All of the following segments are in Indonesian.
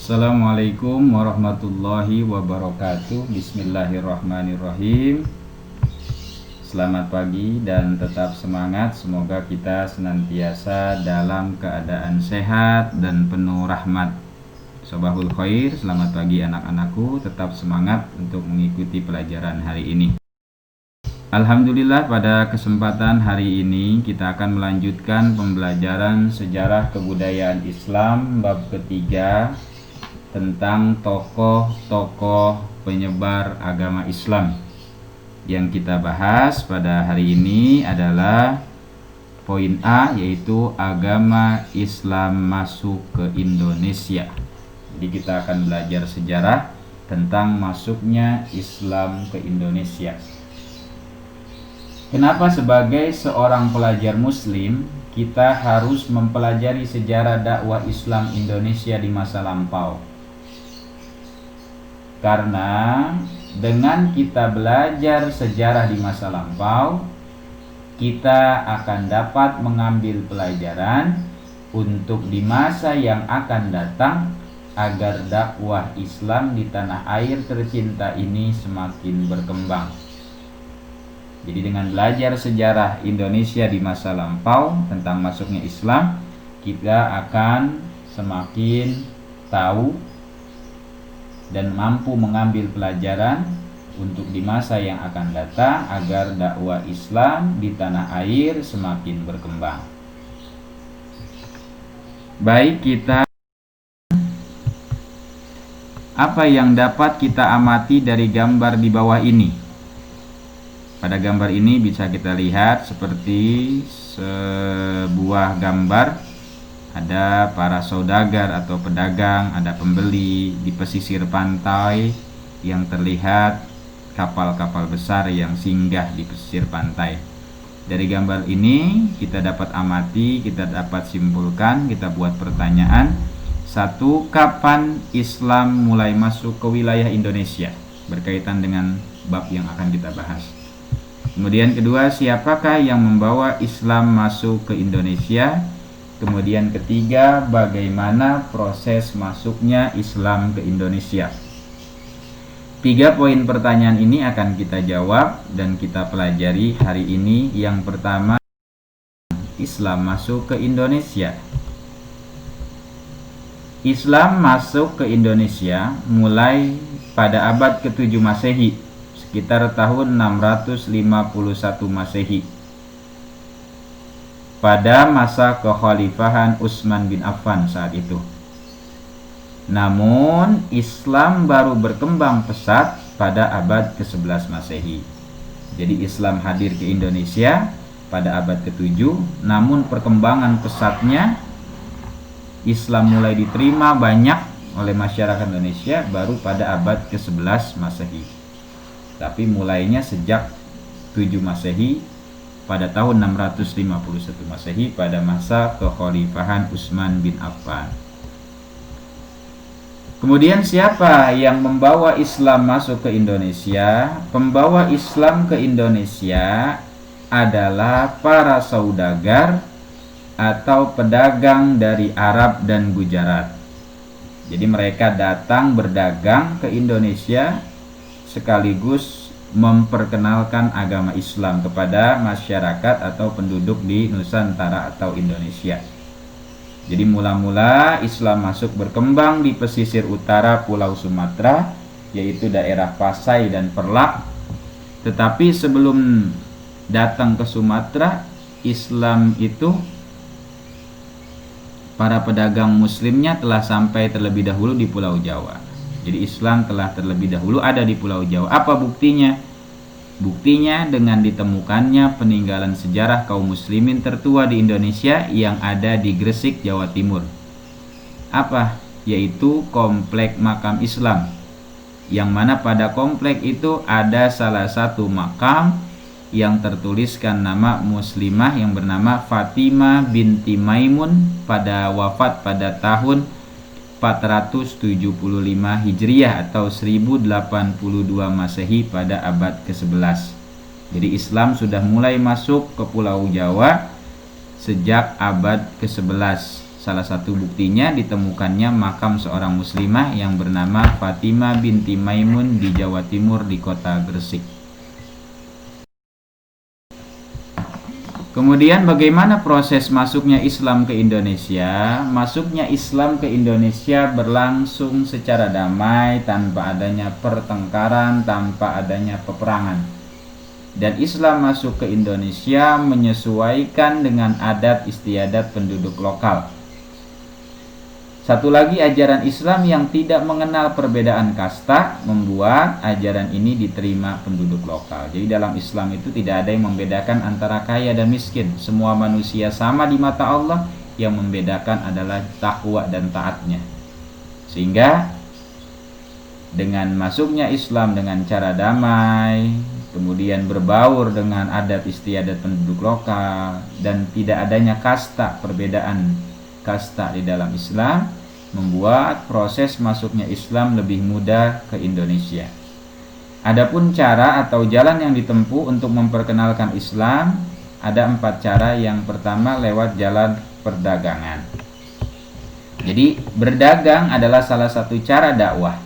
Assalamualaikum warahmatullahi wabarakatuh. Bismillahirrahmanirrahim. Selamat pagi dan tetap semangat. Semoga kita senantiasa dalam keadaan sehat dan penuh rahmat. Sobahul khair. Selamat pagi anak-anakku. Tetap semangat untuk mengikuti pelajaran hari ini. Alhamdulillah, pada kesempatan hari ini kita akan melanjutkan pembelajaran sejarah kebudayaan Islam bab ketiga tentang tokoh-tokoh penyebar agama Islam. Yang kita bahas pada hari ini adalah poin A, yaitu agama Islam masuk ke Indonesia. Jadi kita akan belajar sejarah tentang masuknya Islam ke Indonesia. Kenapa sebagai seorang pelajar muslim kita harus mempelajari sejarah dakwah Islam Indonesia di masa lampau? Karena dengan kita belajar sejarah di masa lampau, kita akan dapat mengambil pelajaran untuk di masa yang akan datang agar dakwah Islam di tanah air tercinta ini semakin berkembang. Jadi dengan belajar sejarah Indonesia di masa lampau tentang masuknya Islam, kita akan semakin tahu dan mampu mengambil pelajaran untuk di masa yang akan datang agar dakwah Islam di tanah air semakin berkembang. Baik, apa yang dapat kita amati dari gambar di bawah ini? Pada gambar ini bisa kita lihat seperti sebuah gambar, ada para saudagar atau pedagang, ada pembeli di pesisir pantai yang terlihat kapal-kapal besar yang singgah di pesisir pantai. Dari gambar ini kita dapat amati, kita dapat simpulkan, kita buat pertanyaan. Satu, kapan Islam mulai masuk ke wilayah Indonesia? Berkaitan dengan bab yang akan kita bahas. Kemudian kedua, siapakah yang membawa Islam masuk ke Indonesia? Kemudian ketiga, bagaimana proses masuknya Islam ke Indonesia? 3 poin pertanyaan ini akan kita jawab dan kita pelajari hari ini. Yang pertama, Islam masuk ke Indonesia. Islam masuk ke Indonesia mulai pada abad ke-7 Masehi, sekitar tahun 651 Masehi, pada masa kekhalifahan Utsman bin Affan saat itu. Namun Islam baru berkembang pesat pada abad ke-11 Masehi. Jadi Islam hadir ke Indonesia pada abad ke-7, namun perkembangan pesatnya Islam mulai diterima banyak oleh masyarakat Indonesia baru pada abad ke-11 Masehi. Tapi mulainya sejak 7 Masehi, pada tahun 651 Masehi, pada masa kekhalifahan Utsman bin Affan. Kemudian siapa yang membawa Islam masuk ke Indonesia? Pembawa Islam ke Indonesia adalah para saudagar atau pedagang dari Arab dan Gujarat. Jadi mereka datang berdagang ke Indonesia sekaligus memperkenalkan agama Islam kepada masyarakat atau penduduk di Nusantara atau Indonesia. Jadi mula-mula Islam masuk berkembang di pesisir utara Pulau Sumatera, yaitu daerah Pasai dan Perlak. Tetapi sebelum datang ke Sumatera, Islam itu para pedagang muslimnya telah sampai terlebih dahulu di Pulau Jawa. Jadi Islam telah terlebih dahulu ada di Pulau Jawa. Apa buktinya? Buktinya dengan ditemukannya peninggalan sejarah kaum muslimin tertua di Indonesia yang ada di Gresik, Jawa Timur. Apa? Yaitu komplek makam Islam, yang mana pada komplek itu ada salah satu makam yang tertuliskan nama muslimah yang bernama Fatimah binti Maimun pada wafat pada tahun 475 Hijriah atau 1082 Masehi pada abad ke-11. Jadi Islam sudah mulai masuk ke Pulau Jawa sejak abad ke-11, Salah satu buktinya ditemukannya makam seorang muslimah yang bernama Fatimah binti Maimun di Jawa Timur di kota Gresik. Kemudian bagaimana proses masuknya Islam ke Indonesia? Masuknya Islam ke Indonesia berlangsung secara damai, tanpa adanya pertengkaran, tanpa adanya peperangan. Dan Islam masuk ke Indonesia menyesuaikan dengan adat istiadat penduduk lokal. Satu lagi, ajaran Islam yang tidak mengenal perbedaan kasta membuat ajaran ini diterima penduduk lokal. Jadi dalam Islam itu tidak ada yang membedakan antara kaya dan miskin. Semua manusia sama di mata Allah, yang membedakan adalah takwa dan taatnya. Sehingga dengan masuknya Islam dengan cara damai, kemudian berbaur dengan adat istiadat penduduk lokal, dan tidak adanya kasta, perbedaan kasta di dalam Islam, membuat proses masuknya Islam lebih mudah ke Indonesia. Adapun cara atau jalan yang ditempuh untuk memperkenalkan Islam, ada 4 cara. Yang pertama lewat jalan perdagangan. Jadi berdagang adalah salah satu cara dakwah,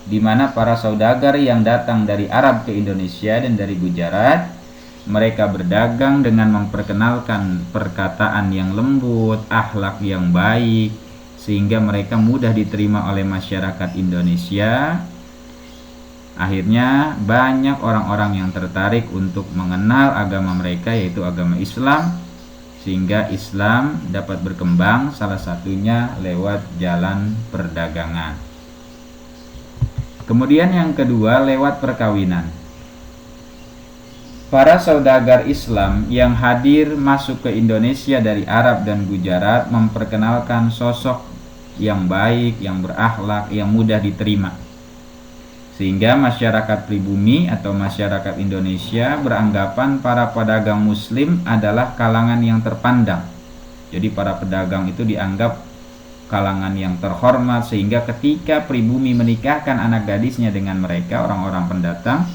di mana para saudagar yang datang dari Arab ke Indonesia dan dari Gujarat, mereka berdagang dengan memperkenalkan perkataan yang lembut, akhlak yang baik, sehingga mereka mudah diterima oleh masyarakat Indonesia. Akhirnya banyak orang-orang yang tertarik untuk mengenal agama mereka, yaitu agama Islam, sehingga Islam dapat berkembang, salah satunya lewat jalan perdagangan. Kemudian yang kedua lewat perkawinan. Para saudagar Islam yang hadir masuk ke Indonesia dari Arab dan Gujarat memperkenalkan sosok yang baik, yang berakhlak, yang mudah diterima. Sehingga masyarakat pribumi atau masyarakat Indonesia beranggapan para pedagang muslim adalah kalangan yang terpandang. Jadi para pedagang itu dianggap kalangan yang terhormat, sehingga ketika pribumi menikahkan anak gadisnya dengan mereka, orang-orang pendatang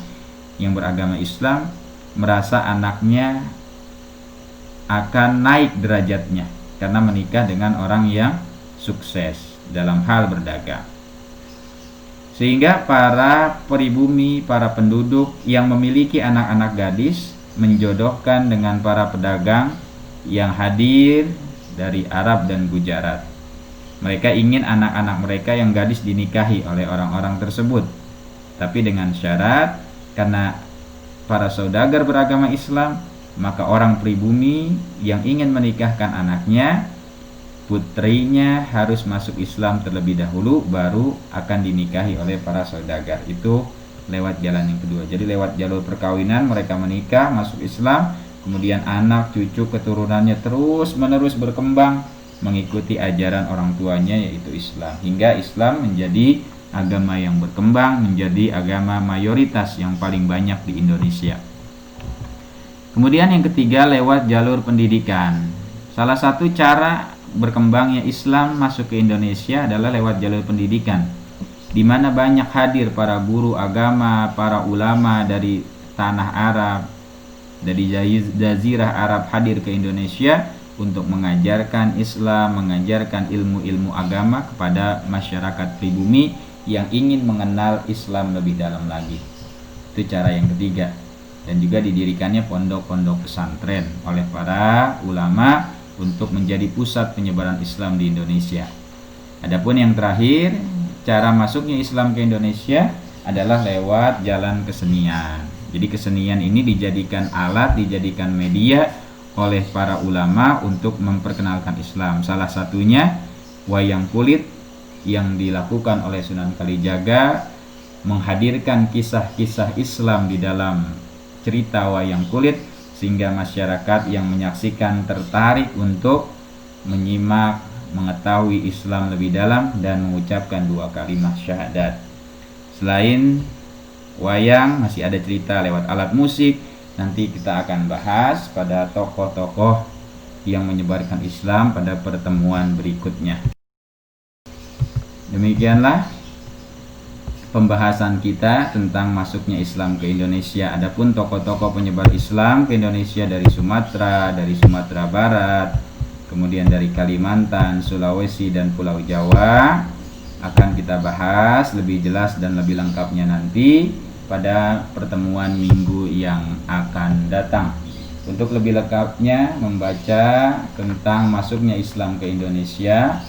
yang beragama Islam, merasa anaknya akan naik derajatnya karena menikah dengan orang yang sukses dalam hal berdagang. Sehingga para pribumi, para penduduk yang memiliki anak-anak gadis menjodohkan dengan para pedagang yang hadir dari Arab dan Gujarat. Mereka ingin anak-anak mereka yang gadis dinikahi oleh orang-orang tersebut, tapi dengan syarat, karena para saudagar beragama Islam, maka orang pribumi yang ingin menikahkan anaknya, putrinya harus masuk Islam terlebih dahulu, baru akan dinikahi oleh para saudagar. Itu lewat jalan yang kedua. Jadi lewat jalur perkawinan mereka menikah, masuk Islam, kemudian anak, cucu, keturunannya terus menerus berkembang mengikuti ajaran orang tuanya, yaitu Islam, hingga Islam menjadi agama yang berkembang, menjadi agama mayoritas yang paling banyak di Indonesia. Kemudian yang ketiga lewat jalur pendidikan. Salah satu cara berkembangnya Islam masuk ke Indonesia adalah lewat jalur pendidikan, di mana banyak hadir para guru agama, para ulama dari tanah Arab, dari Jazirah Arab hadir ke Indonesia untuk mengajarkan Islam, mengajarkan ilmu-ilmu agama kepada masyarakat pribumi yang ingin mengenal Islam lebih dalam lagi. Itu cara yang ketiga. Dan juga didirikannya pondok-pondok pesantren oleh para ulama untuk menjadi pusat penyebaran Islam di Indonesia. Adapun yang terakhir, cara masuknya Islam ke Indonesia adalah lewat jalan kesenian. Jadi kesenian ini dijadikan alat, dijadikan media oleh para ulama untuk memperkenalkan Islam. Salah satunya wayang kulit yang dilakukan oleh Sunan Kalijaga, menghadirkan kisah-kisah Islam di dalam cerita wayang kulit, sehingga masyarakat yang menyaksikan tertarik untuk menyimak, mengetahui Islam lebih dalam dan mengucapkan 2 kalimat syahadat. Selain wayang, masih ada cerita lewat alat musik. Nanti kita akan bahas pada tokoh-tokoh yang menyebarkan Islam pada pertemuan berikutnya. Demikianlah pembahasan kita tentang masuknya Islam ke Indonesia. Adapun tokoh-tokoh penyebar Islam ke Indonesia dari Sumatera Barat, kemudian dari Kalimantan, Sulawesi, dan Pulau Jawa akan kita bahas lebih jelas dan lebih lengkapnya nanti pada pertemuan minggu yang akan datang. Untuk lebih lengkapnya membaca tentang masuknya Islam ke Indonesia,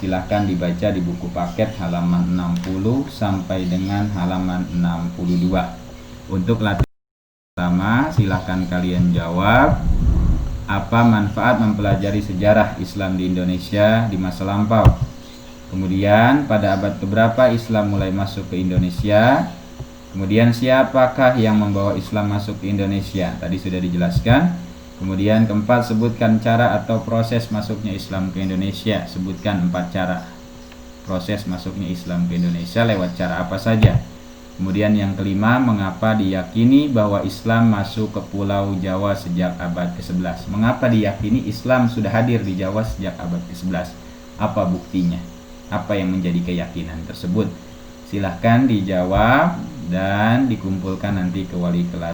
silahkan dibaca di buku paket halaman 60 sampai dengan halaman 62. Untuk latihan pertama, silahkan kalian jawab, apa manfaat mempelajari sejarah Islam di Indonesia di masa lampau? Kemudian pada abad keberapa Islam mulai masuk ke Indonesia? Kemudian siapakah yang membawa Islam masuk ke Indonesia? Tadi sudah dijelaskan. Kemudian keempat, sebutkan cara atau proses masuknya Islam ke Indonesia. Sebutkan 4 cara proses masuknya Islam ke Indonesia, lewat cara apa saja. Kemudian yang kelima, mengapa diyakini bahwa Islam masuk ke Pulau Jawa sejak abad ke-11? Mengapa diyakini Islam sudah hadir di Jawa sejak abad ke-11? Apa buktinya? Apa yang menjadi keyakinan tersebut? Silahkan dijawab dan dikumpulkan nanti ke wali kelas.